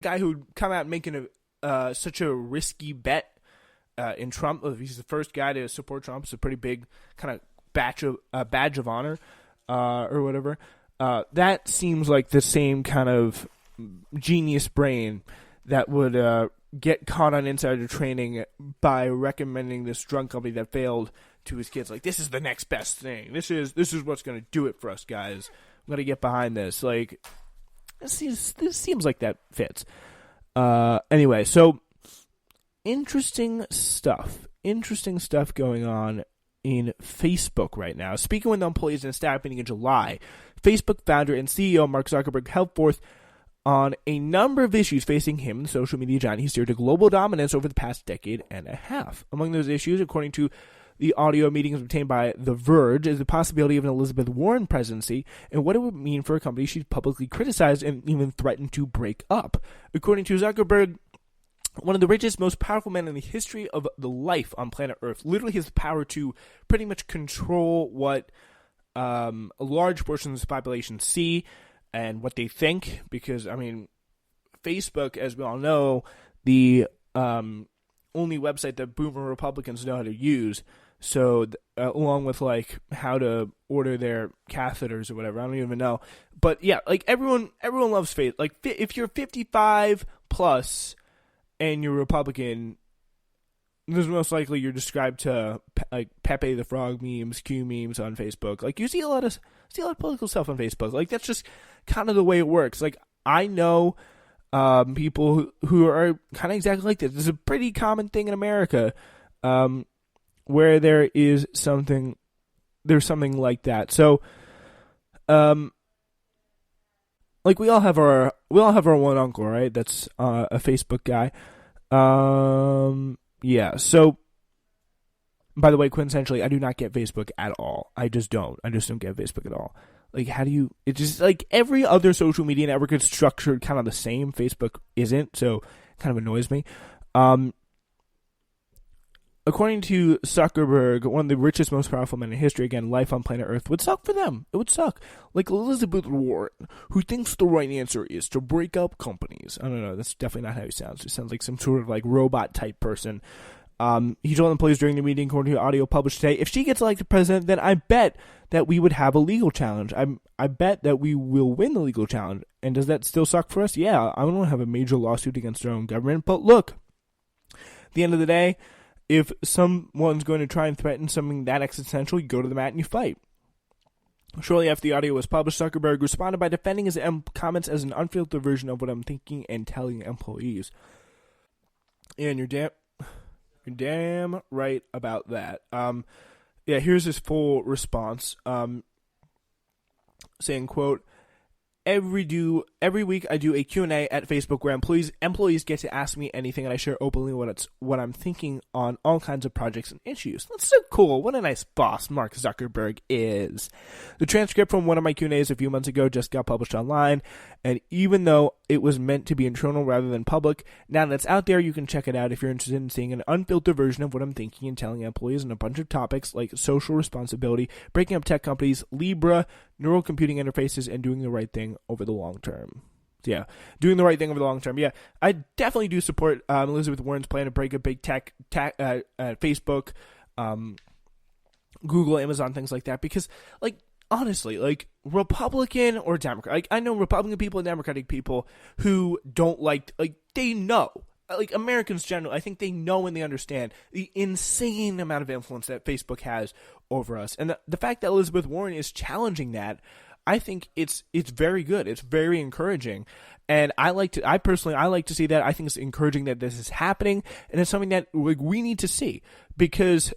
guy who'd come out making such a risky bet in Trump. He's the first guy to support Trump. It's a pretty big kind of badge of honor or whatever. That seems like the same kind of genius brain that would get caught on insider training by recommending this drug company that failed to his kids. Like, this is the next best thing. This is what's going to do it for us, guys. I'm going to get behind this. Like, this seems like that fits. Anyway, so interesting stuff going on in Facebook right now. Speaking with employees in a staff meeting in July, Facebook founder and CEO Mark Zuckerberg held forth on a number of issues facing him, the social media giant. He steered to global dominance over the past decade and a half. Among those issues, according to the audio meetings obtained by The Verge, is the possibility of an Elizabeth Warren presidency and what it would mean for a company she's publicly criticized and even threatened to break up. According to Zuckerberg, one of the richest, most powerful men in the history of the life on planet Earth, literally has the power to pretty much control what a large portion of the population see and what they think, because, I mean, Facebook, as we all know, the only website that boomer Republicans know how to use, so along with, like, how to order their catheters or whatever, I don't even know. But, yeah, like, everyone loves Facebook. Like, if you're 55 plus and you're Republican, there's most likely you're described to, like, Pepe the Frog memes, Q memes on Facebook. Like, you see a lot of political stuff on Facebook. Like, that's just kind of the way it works. Like, I know people who are kind of exactly like this. This is a pretty common thing in America, where there's something like that. So, like, we all have our one uncle, right? That's a Facebook guy. Yeah. So, by the way, quintessentially, I do not get Facebook at all. I just don't get Facebook at all. Like, how do you? It's just like every other social media network is structured kind of the same. Facebook isn't, so it kind of annoys me. According to Zuckerberg, one of the richest, most powerful men in history, again, life on planet Earth would suck for them. It would suck. Like Elizabeth Warren, who thinks the right answer is to break up companies. I don't know. That's definitely not how he sounds. He sounds like some sort of like robot type person. He told employees during the meeting, according to audio published today, if she gets elected president, then I bet that we would have a legal challenge. I bet that we will win the legal challenge. And does that still suck for us? Yeah, I don't want to have a major lawsuit against our own government. But look, at the end of the day, if someone's going to try and threaten something that existential, you go to the mat and you fight. Shortly after the audio was published, Zuckerberg responded by defending his comments as an unfiltered version of what I'm thinking and telling employees. And you're damn right about that. Yeah, here's his full response, saying, quote, Every week I do a Q&A at Facebook where employees get to ask me anything, and I share openly what I'm thinking on all kinds of projects and issues. That's so cool. What a nice boss Mark Zuckerberg is. The transcript from one of my Q&As a few months ago just got published online, and even though it was meant to be internal rather than public, now that it's out there, you can check it out if you're interested in seeing an unfiltered version of what I'm thinking and telling employees on a bunch of topics like social responsibility, breaking up tech companies, Libra, neural computing interfaces, and doing the right thing over the long term. Yeah, doing the right thing over the long term. Yeah, I definitely do support Elizabeth Warren's plan to break up big tech Facebook, Google, Amazon, things like that. Because, like, honestly, like, Republican or Democrat, like, I know Republican people and Democratic people who don't like, they know. Like, Americans generally, I think they know and they understand the insane amount of influence that Facebook has over us. And the fact that Elizabeth Warren is challenging that, I think it's very good. It's very encouraging. And I like to see that. I think it's encouraging that this is happening. And it's something that, like, we need to see. Because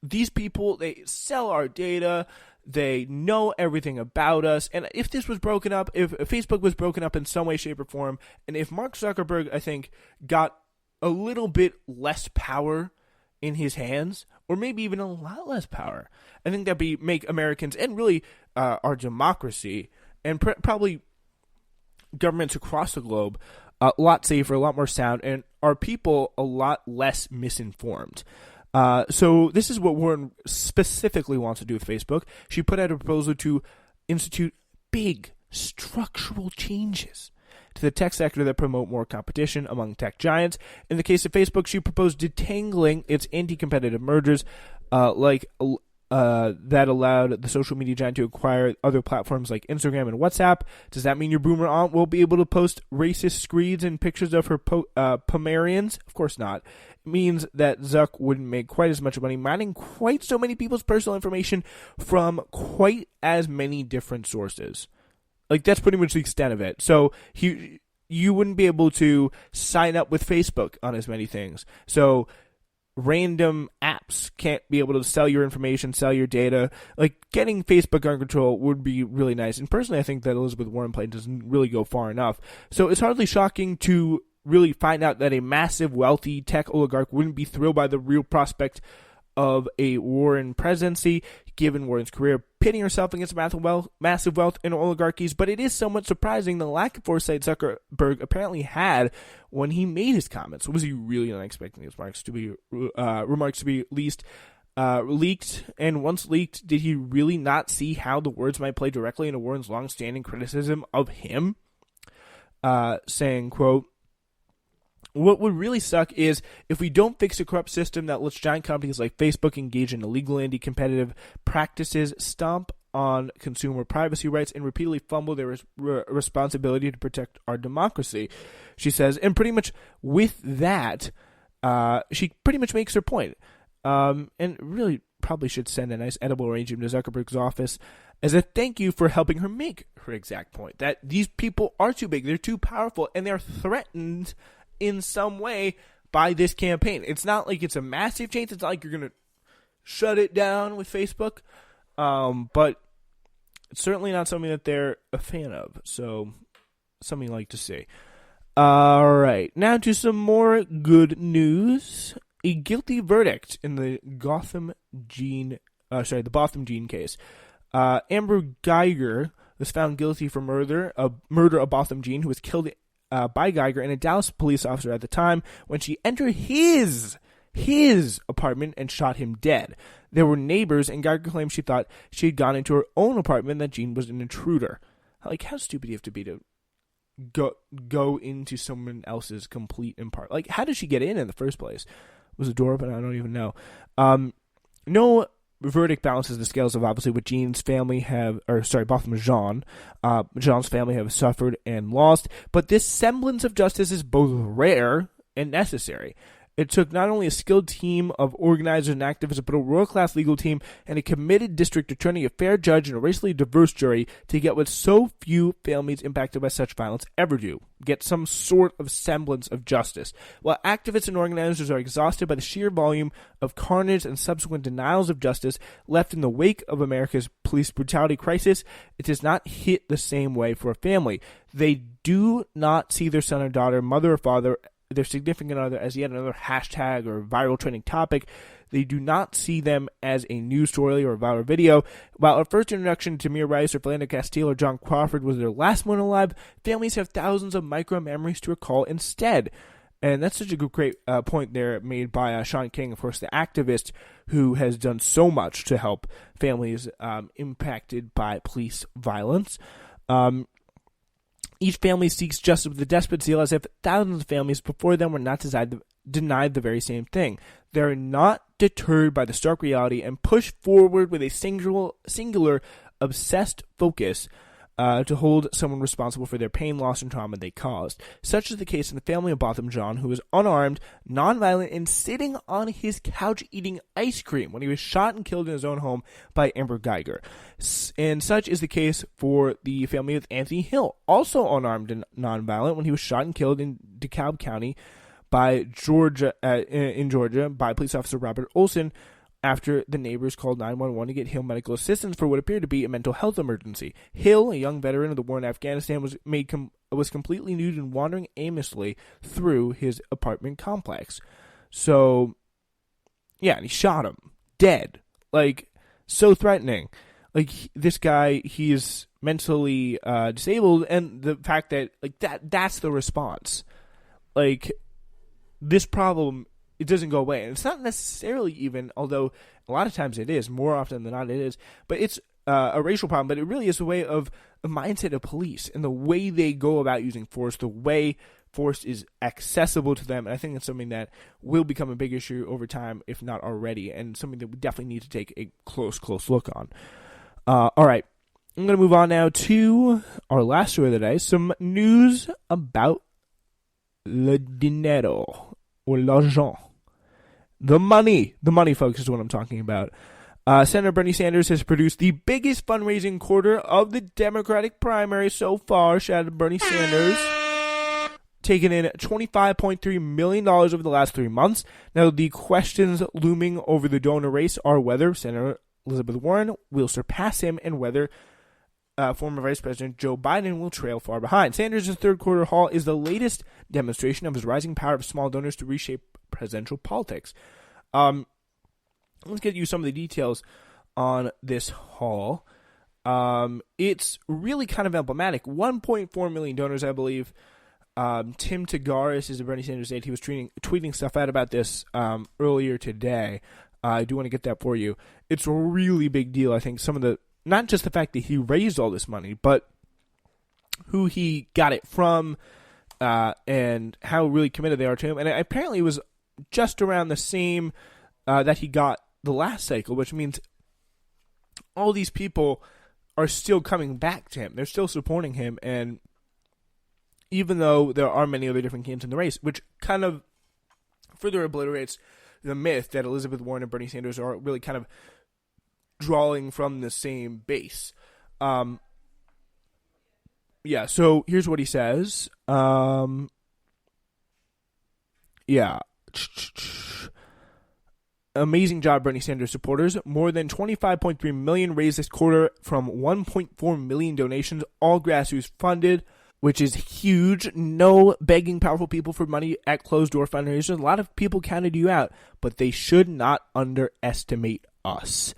these people, they sell our data. They know everything about us. And if this was broken up, if Facebook was broken up in some way, shape, or form, and if Mark Zuckerberg, I think, got a little bit less power in his hands, or maybe even a lot less power, I think that'd make Americans and really our democracy and probably governments across the globe a lot safer, a lot more sound, and our people a lot less misinformed. So this is what Warren specifically wants to do with Facebook. She put out a proposal to institute big structural changes to the tech sector that promote more competition among tech giants. In the case of Facebook, she proposed detangling its anti-competitive mergers, that allowed the social media giant to acquire other platforms like Instagram and WhatsApp. Does that mean your boomer aunt will be able to post racist screeds and pictures of her Pomerians? Of course not. It means that Zuck wouldn't make quite as much money mining quite so many people's personal information from quite as many different sources. Like, that's pretty much the extent of it. So you wouldn't be able to sign up with Facebook on as many things. So random apps can't be able to sell your information, sell your data. Like, getting Facebook under control would be really nice. And personally, I think that Elizabeth Warren plan doesn't really go far enough. So it's hardly shocking to really find out that a massive, wealthy tech oligarch wouldn't be thrilled by the real prospect of a Warren presidency, given Warren's career pitting herself against massive wealth and oligarchies. But it is somewhat surprising the lack of foresight Zuckerberg apparently had when he made his comments. Was he really not expecting these remarks to be leaked? And once leaked, did he really not see how the words might play directly into Warren's long-standing criticism of him? Saying, quote, "What would really suck is if we don't fix a corrupt system that lets giant companies like Facebook engage in illegal anti-competitive practices, stomp on consumer privacy rights, and repeatedly fumble their responsibility to protect our democracy," she says. And pretty much with that, she pretty much makes her point. And really probably should send a nice edible arrangement to Zuckerberg's office as a thank you for helping her make her exact point, that these people are too big, they're too powerful, and they're threatened in some way by this campaign. It's not like it's a massive change. It's not like you're going to shut it down with Facebook. But it's certainly not something that they're a fan of. So, something you like to see. All right. Now to some more good news. A guilty verdict in the Botham Jean case. Amber Geiger was found guilty for murder of Botham Jean, who was killed by Geiger and a Dallas police officer at the time when she entered his apartment and shot him dead. There were neighbors, and Geiger claimed she thought she had gone into her own apartment, that Jean was an intruder. Like, how stupid do you have to be to go into someone else's complete apartment? Like, how did she get in the first place? Was the door open? I don't even know. No verdict balances the scales of obviously what Jean's family Botham Jean. Jean's family have suffered and lost, but this semblance of justice is both rare and necessary. It took not only a skilled team of organizers and activists, but a world-class legal team and a committed district attorney, a fair judge, and a racially diverse jury to get what so few families impacted by such violence ever do: get some sort of semblance of justice. While activists and organizers are exhausted by the sheer volume of carnage and subsequent denials of justice left in the wake of America's police brutality crisis, it does not hit the same way for a family. They do not see their son or daughter, mother or father, their significant other as yet another hashtag or viral trending topic. They do not see them as a news story or a viral video. While our first introduction to Tamir Rice or Philando Castile or John Crawford was their last one alive, families have thousands of micro memories to recall instead. And that's such a great point there made by Sean King, of course, the activist who has done so much to help families impacted by police violence. Each family seeks justice with a desperate zeal, as if thousands of families before them were not denied the very same thing. They are not deterred by the stark reality and push forward with a singular obsessed focus to hold someone responsible for their pain, loss, and trauma they caused. Such is the case in the family of Botham Jean, who was unarmed, nonviolent, and sitting on his couch eating ice cream when he was shot and killed in his own home by Amber Geiger. And such is the case for the family of Anthony Hill, also unarmed and nonviolent, when he was shot and killed in DeKalb County in Georgia by police officer Robert Olson, after the neighbors called 911 to get Hill medical assistance for what appeared to be a mental health emergency. Hill, a young veteran of the war in Afghanistan, was completely nude and wandering aimlessly through his apartment complex. So, yeah, and he shot him. Dead. Like, so threatening. Like, this guy, he's mentally disabled, and the fact that, like, that's the response. Like, this problem, it doesn't go away. And it's not necessarily even, although a lot of times it is, more often than not it is, but it's a racial problem, but it really is a way of a mindset of police and the way they go about using force, the way force is accessible to them. And I think that's something that will become a big issue over time, if not already, and something that we definitely need to take a close look on. All right. I'm going to move on now to our last story of the day. Some news about le dinero, or l'argent. The money, folks, is what I'm talking about. Senator Bernie Sanders has produced the biggest fundraising quarter of the Democratic primary so far. Shout out to Bernie Sanders. Taken in $25.3 million over the last 3 months. Now, the questions looming over the donor race are whether Senator Elizabeth Warren will surpass him and whether former Vice President Joe Biden will trail far behind. Sanders' third quarter haul is the latest demonstration of his rising power of small donors to reshape presidential politics. Let's get you some of the details on this haul. It's really kind of emblematic. 1.4 million donors, I believe. Tim Tagaris is a Bernie Sanders aide. He was tweeting stuff out about this earlier today. I do want to get that for you. It's a really big deal. I think not just the fact that he raised all this money, but who he got it from and how really committed they are to him. And apparently it was just around the same that he got the last cycle, which means all these people are still coming back to him. They're still supporting him, and even though there are many other different candidates in the race, which kind of further obliterates the myth that Elizabeth Warren and Bernie Sanders are really kind of drawing from the same base. So here's what he says. Amazing job, Bernie Sanders supporters. More than 25.3 million raised this quarter from 1.4 million donations, all grassroots funded, which is huge. No begging powerful people for money at closed-door fundraisers. A lot of people counted you out, but they should not underestimate us.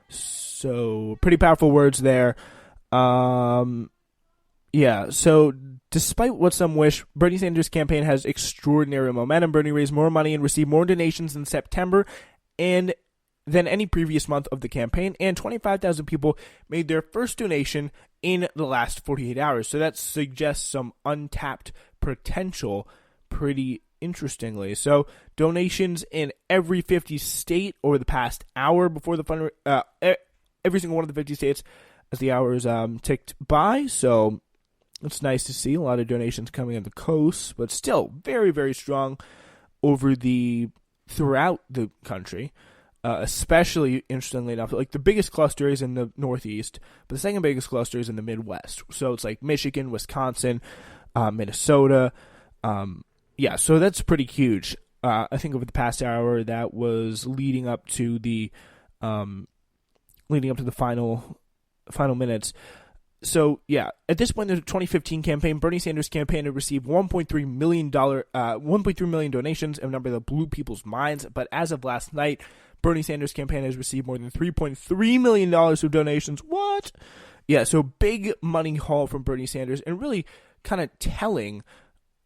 So, pretty powerful words there. So despite what some wish, Bernie Sanders' campaign has extraordinary momentum. Bernie raised more money and received more donations in September and than any previous month of the campaign, and 25,000 people made their first donation in the last 48 hours. So that suggests some untapped potential pretty interestingly. So donations in every 50 state over the past hour before the every single one of the 50 states as the hours ticked by. So it's nice to see a lot of donations coming on the coast, but still very, very strong throughout the country. Especially, interestingly enough, like the biggest cluster is in the Northeast, but the second biggest cluster is in the Midwest. So it's like Michigan, Wisconsin, Minnesota. So that's pretty huge. I think over the past hour, that was leading up to the final minutes. So at this point in the 2015 campaign, Bernie Sanders' campaign had received $1.3 million donations, a number that blew people's minds. But as of last night, Bernie Sanders' campaign has received more than $3.3 million of donations. What? Yeah, so big money haul from Bernie Sanders, and really kind of telling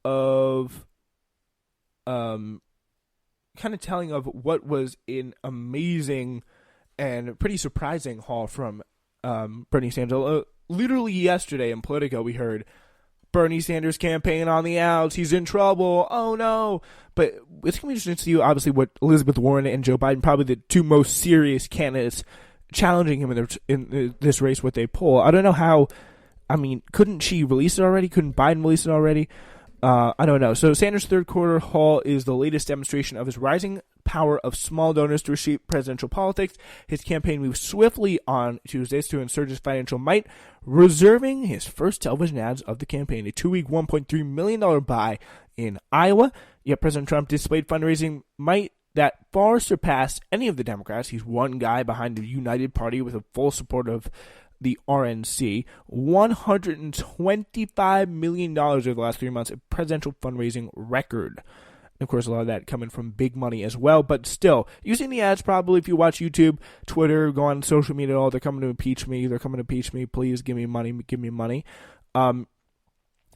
of what was an amazing and pretty surprising haul from Bernie Sanders. Literally yesterday in Politico, we heard Bernie Sanders campaign on the outs. He's in trouble. Oh, no. But it's going to be interesting to see, obviously, what Elizabeth Warren and Joe Biden, probably the two most serious candidates challenging him in this race, what they pull. I don't know how. I mean, couldn't she release it already? Couldn't Biden release it already? I don't know. So Sanders' third quarter haul is the latest demonstration of his rising power of small donors to reshape presidential politics. His campaign moved swiftly on Tuesdays to insert his financial might, reserving his first television ads of the campaign, a 2-week $1.3 million buy in Iowa. Yet President Trump displayed fundraising might that far surpassed any of the Democrats. He's one guy behind the United Party with a full support of the RNC. $125 million over the last 3 months, a presidential fundraising record. And of course, a lot of that coming from big money as well. But still, using the ads probably, if you watch YouTube, Twitter, go on social media at all, they're coming to impeach me. They're coming to impeach me. Please give me money. Give me money.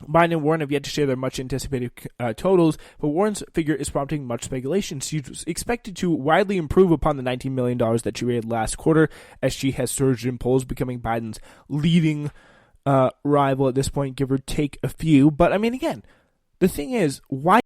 Biden and Warren have yet to share their much-anticipated totals, but Warren's figure is prompting much speculation. She's expected to widely improve upon the $19 million that she raised last quarter, as she has surged in polls, becoming Biden's leading rival at this point, give or take a few. But, I mean, again, the thing is, why